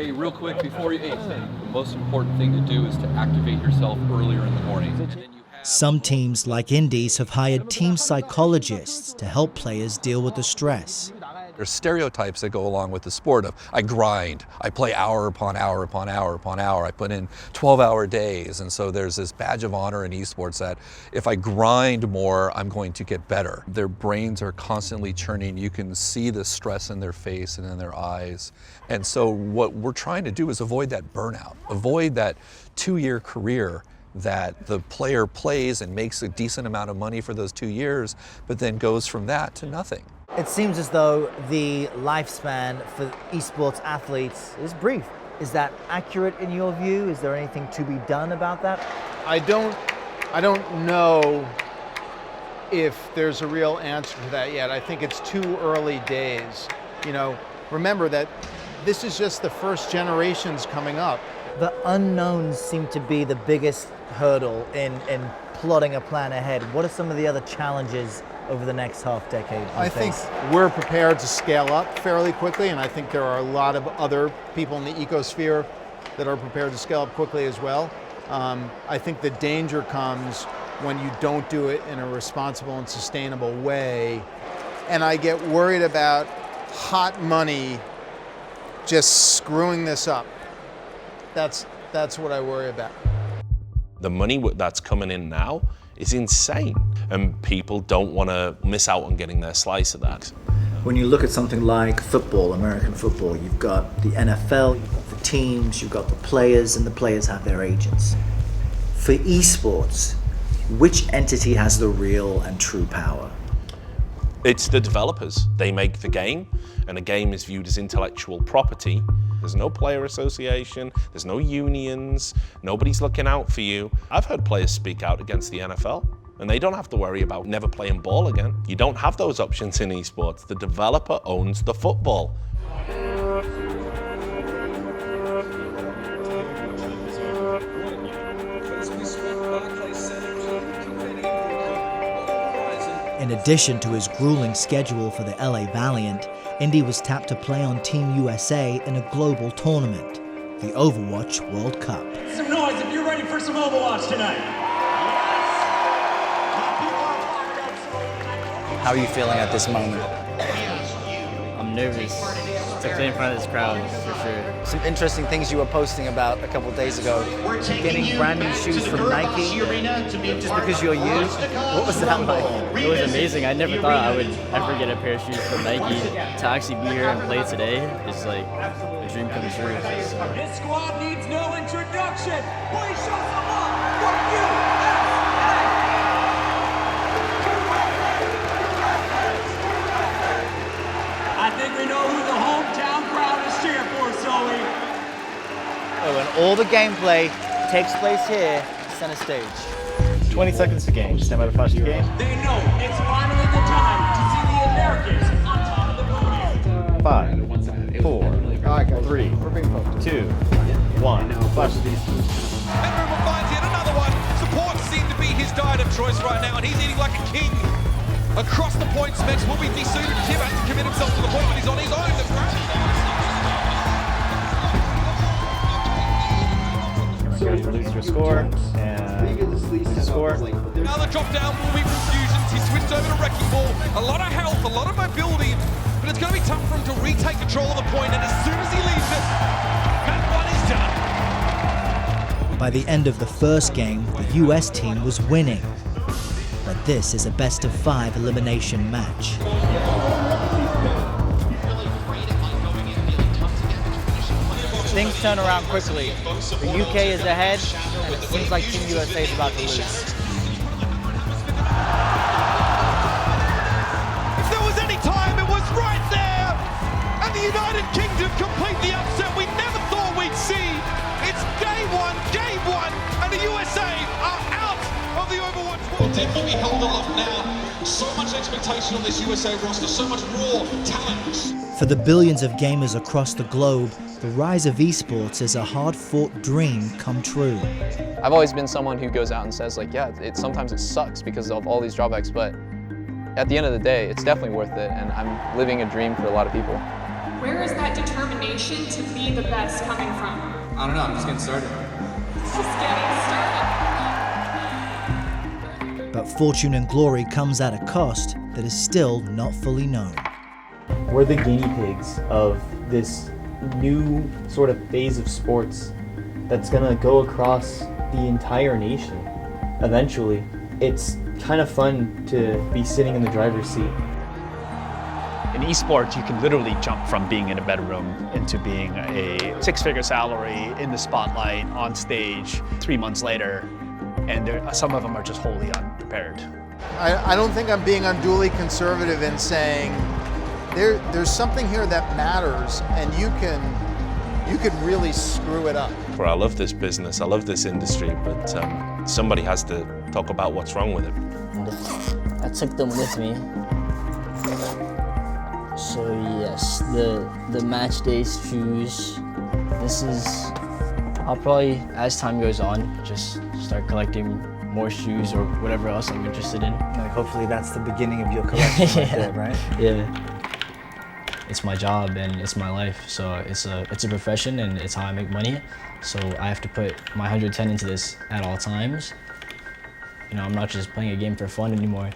Hey, real quick, before you eat, the most important thing to do is to activate yourself earlier in the morning. Some teams, like Indies, have hired team psychologists to help players deal with the stress. There's stereotypes that go along with the sport of, I grind, I play hour upon hour upon hour upon hour, I put in 12-hour days, and so there's this badge of honor in esports that if I grind more, I'm going to get better. Their brains are constantly churning. You can see the stress in their face and in their eyes. And so what we're trying to do is avoid that burnout, avoid that 2-year career that the player plays and makes a decent amount of money for those 2 years, but then goes from that to nothing. It seems as though the lifespan for esports athletes is brief. Is that accurate in your view? Is there anything to be done about that? I don't know if there's a real answer to that yet. I think it's too early days. You know, remember that this is just the first generations coming up. The unknowns seem to be the biggest hurdle in plotting a plan ahead. What are some of the other challenges over the next half decade? I think we're prepared to scale up fairly quickly, and I think there are a lot of other people in the ecosphere that are prepared to scale up quickly as well. I think the danger comes when you don't do it in a responsible and sustainable way. And I get worried about hot money just screwing this up. That's what I worry about. The money that's coming in now is insane, and people don't want to miss out on getting their slice of that. When you look at something like football, American football, you've got the NFL, you've got the teams, you've got the players, and the players have their agents. For esports, which entity has the real and true power? It's the developers. They make the game, and a game is viewed as intellectual property. There's no player association, there's no unions, nobody's looking out for you. I've heard players speak out against the NFL, and they don't have to worry about never playing ball again. You don't have those options in esports. The developer owns the football. In addition to his grueling schedule for the LA Valiant, Indy was tapped to play on Team USA in a global tournament, the Overwatch World Cup. Some noise if you're ready for some Overwatch tonight. How are you feeling at this moment? I'm nervous to play in front of this crowd, for sure. Some interesting things you were posting about a couple days ago. Getting brand new shoes from Nike just because you're you. What was that like? It was amazing. I never thought I would ever get a pair of shoes from Nike. To actually be here and play today is like a dream come true. So. This squad needs no introduction. Please show some love for you. I think we know who the hometown crowd is cheering for, Zoe. Oh, and all the gameplay takes place here, center stage. 20 seconds to game. Stand by to flash the game. They know it's finally the time to see the Americans on top of the podium. 5, 4, 3, 2, 1. Flash the game. Edmund finds yet another one. Support seems to be his diet of choice right now, and he's eating like a king. Across the points mix will be desuited. Tim has to commit himself to the point, but he's on his own. Release your score and score. Another drop down will be from Fusions. He switched over to Wrecking Ball. A lot of health, a lot of mobility, but it's going to be tough for him to retake control of the point, and as soon as he leaves it, that one is done. By the end of the first game, the US team was winning. But this is a best-of-5 elimination match. Things turn around quickly. The UK is ahead, and it seems like Team USA is about to lose. If there was any time, it was right there! And the United Kingdom complete the upset we never thought we'd see! It's game one, and the USA are out of the Overwatch World. Will definitely be held aloft now. So much expectation on this USA roster, so much raw talent. For the billions of gamers across the globe, the rise of esports is a hard-fought dream come true. I've always been someone who goes out and says, like, yeah, sometimes it sucks because of all these drawbacks, but at the end of the day, it's definitely worth it, and I'm living a dream for a lot of people. Where is that determination to be the best coming from? I don't know, I'm just getting started. Just getting started. But fortune and glory comes at a cost that is still not fully known. We're the guinea pigs of this new sort of phase of sports that's gonna go across the entire nation eventually. It's kind of fun to be sitting in the driver's seat. In esports, you can literally jump from being in a bedroom into being a six-figure salary, in the spotlight, on stage, 3 months later, and some of them are just wholly unprepared. I don't think I'm being unduly conservative in saying there's something here that matters, and you could really screw it up. I love this business, I love this industry, but somebody has to talk about what's wrong with it. I took them with me. So yes, the match day shoes. This is, I'll probably, as time goes on, just start collecting more shoes or whatever else I'm interested in. Like hopefully that's the beginning of your collection right there, right? Yeah. It's my job and it's my life, so it's a profession and it's how I make money. So I have to put my 110 into this at all times. You know, I'm not just playing a game for fun anymore.